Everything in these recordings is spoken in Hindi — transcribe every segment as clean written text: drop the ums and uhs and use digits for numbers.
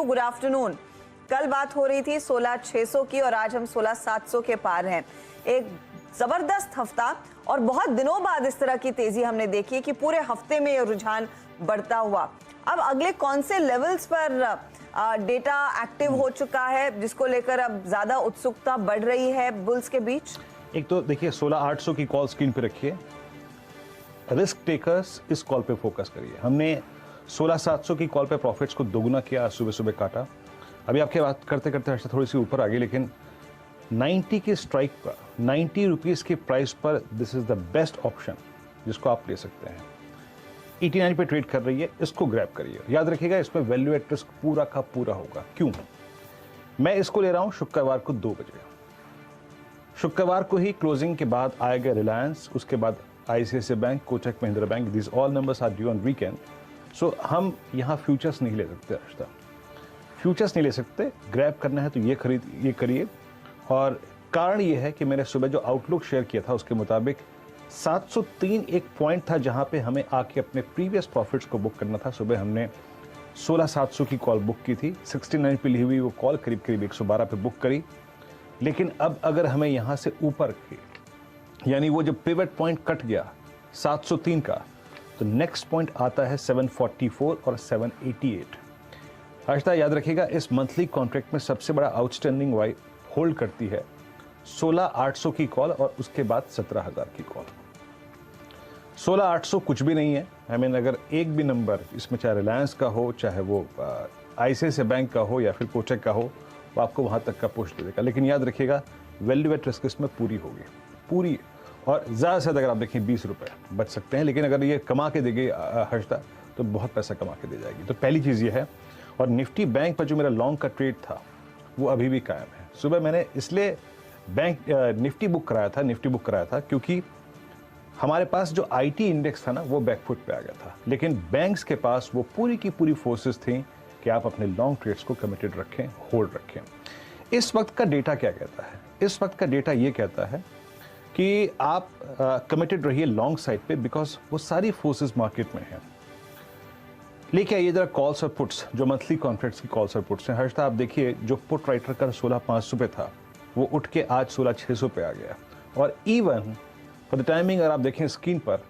Good afternoon. कल बात हो रही थी 16,600 की और आज हम 16,700 के पार हैं। एक जबरदस्त हफ्ता और बहुत दिनों बाद इस तरह की तेजी हमने देखी कि पूरे हफ्ते में ये रुझान बढ़ता हुआ। अब अगले कौन से लेवल्स पर डेटा एक्टिव हो चुका है जिसको लेकर अब ज्यादा उत्सुकता बढ़ रही है बुल्स के बीच? एक तो देखिए 16,800 की कॉल स्क्रीन पे रखिए, रिस्क टेकर्स इस कॉल पे फोकस करिए। हमने 16,700 की कॉल पे प्रॉफिट्स को दोगुना किया, सुबह सुबह काटा। अभी आपके बात करते करते थोड़ी सी ऊपर आ गई, लेकिन 90 के स्ट्राइक पर 90 रुपीज़ के प्राइस पर this is the best option जिसको आप ले सकते हैं। ET9 पे ट्रेड कर रही है, इसको ग्रैब करिए। याद रखिएगा इसमें वैल्यू एट रिस्क पूरा का पूरा होगा। क्यों? मैं इसको ले रहा हूं शुक्रवार को 2 बजे। शुक्रवार को ही क्लोजिंग के बाद आएगा रिलायंस, उसके बाद ICICI bank, Kotak Mahindra bank. This all numbers are due on weekend. सो हम यहाँ फ्यूचर्स नहीं ले सकते, अर्षदा फ्यूचर्स नहीं ले सकते। ग्रैब करना है तो ये करिए। और कारण ये है कि मैंने सुबह जो आउटलुक शेयर किया था उसके मुताबिक 703 एक पॉइंट था जहां पे हमें आके अपने प्रीवियस प्रॉफिट्स को बुक करना था। सुबह हमने 16,700 की कॉल बुक की थी, 69 पे ली हुई वो कॉल करीब करीब 112 पे बुक करी। लेकिन अब अगर हमें यहां से ऊपर के यानी वो जब पिवट पॉइंट कट गया 703 का, तो नेक्स्ट पॉइंट आता है 744 और 788। अर्षदा याद रखिएगा इस मंथली कॉन्ट्रैक्ट में सबसे बड़ा आउटस्टैंडिंग वाई होल्ड करती है 16,800 की कॉल और उसके बाद 17,000 की कॉल। 16,800 कुछ भी नहीं है। आई मीन अगर एक भी नंबर इसमें चाहे रिलायंस का हो, चाहे वो ICICI बैंक का हो या फिर कोटक का हो, वो आपको वहां तक का पुश दे देगा। लेकिन याद रखिएगा वैल्यू एट रिस्क इसमें पूरी होगी, पूरी। और ज़्यादा से ज़्यादा अगर आप देखें 20 रुपये बच सकते हैं, लेकिन अगर ये कमा के देगी हर्षदा तो बहुत पैसा कमा के दे जाएगी। तो पहली चीज़ ये है। और निफ्टी बैंक पर जो मेरा लॉन्ग का ट्रेड था वो अभी भी कायम है। सुबह मैंने इसलिए निफ्टी बुक कराया था क्योंकि हमारे पास जो IT इंडेक्स था ना वो बैकफुट पे आ गया था, लेकिन बैंक्स के पास वो पूरी की पूरी फोर्सेस थी कि आप अपने लॉन्ग ट्रेड्स को कमिटेड रखें, होल्ड रखें। इस वक्त का डेटा क्या कहता है? इस वक्त का डेटा ये कहता है कि आप कमिटेड रहिए लॉन्ग साइड पे, बिकॉज वो सारी फोर्सेस मार्केट में हैं। लेके आइए जरा कॉल्स और पुट्स, जो मंथली कॉन्ट्रैक्ट्स की कॉल्स और पुट्स हैं। हर्षदा आप देखिए जो पुट राइटर का 16,500 पे था वो उठ के आज 16,600 पे आ गया। और इवन फॉर द टाइमिंग अगर आप देखें स्क्रीन पर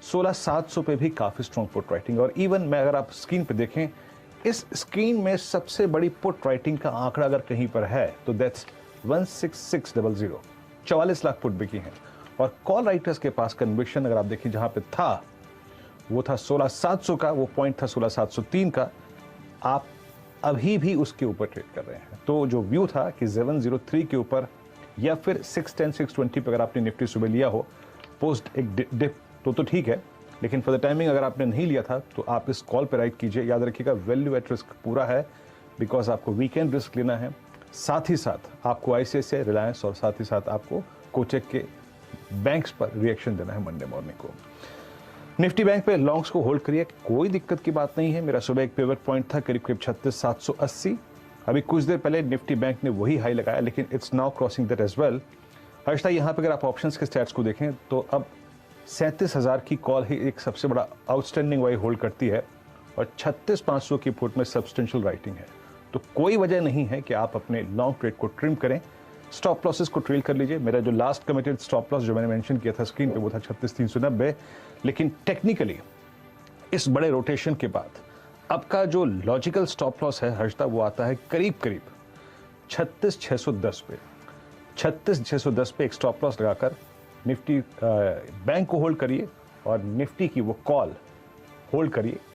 16,700 पे भी काफ़ी स्ट्रॉन्ग पुट राइटिंग। और इवन मैं अगर आप स्क्रीन पे देखें, इस स्क्रीन में सबसे बड़ी पुट राइटिंग का आंकड़ा अगर कहीं पर है तो दैट्स 16600। 44 लाख पुट बिकी हैं। और कॉल राइटर्स के पास कन्विक्शन अगर आप देखें जहां पे था वो था 16,700 का, वो पॉइंट था 16,703 का। आप अभी भी उसके ऊपर ट्रेड कर रहे हैं। तो जो व्यू था कि 703 के ऊपर या फिर 610 620 पे अगर आपने निफ्टी सुबह लिया हो पोस्ट एक डिप तो ठीक है, लेकिन फॉर द टाइमिंग अगर आपने नहीं लिया था तो आप इस कॉल पे राइट कीजिए। याद रखिएगा वैल्यू एट रिस्क पूरा है, बिकॉज आपको वीकेंड रिस्क लेना है। साथ ही साथ आपको ICICI, रिलायंस और साथ ही साथ आपको कोटक के बैंक्स पर रिएक्शन देना है मंडे मॉर्निंग को। निफ्टी बैंक पे लॉन्ग्स को होल्ड करिए, कोई दिक्कत की बात नहीं है। मेरा सुबह एक पिवट पॉइंट था करीब करीब 36,780। अभी कुछ देर पहले निफ्टी बैंक ने वही हाई लगाया, लेकिन it's now crossing that as well. Harshada यहाँ पे अगर आप ऑप्शंस के स्टैट्स को देखें तो अब 37,000 की कॉल ही एक सबसे बड़ा आउटस्टैंडिंग वाई होल्ड करती है और 36,500 की पुट में सब्सटेंशियल राइटिंग है। तो कोई वजह नहीं है कि आप अपने लॉन्ग ट्रेड को ट्रिम करें। स्टॉप लॉसेस को ट्रेल कर लीजिए। मेरा जो लास्ट कमिटेड स्टॉप लॉस जो मैंने मेंशन किया था स्क्रीन पे वो था 36,390। लेकिन टेक्निकली इस बड़े रोटेशन के बाद अब का जो लॉजिकल स्टॉप लॉस है हर्षदा वो आता है करीब करीब 36,610 पे। 36,610 पे एक स्टॉप लॉस लगाकर निफ्टी बैंक को होल्ड करिए और निफ्टी की वो कॉल होल्ड करिए।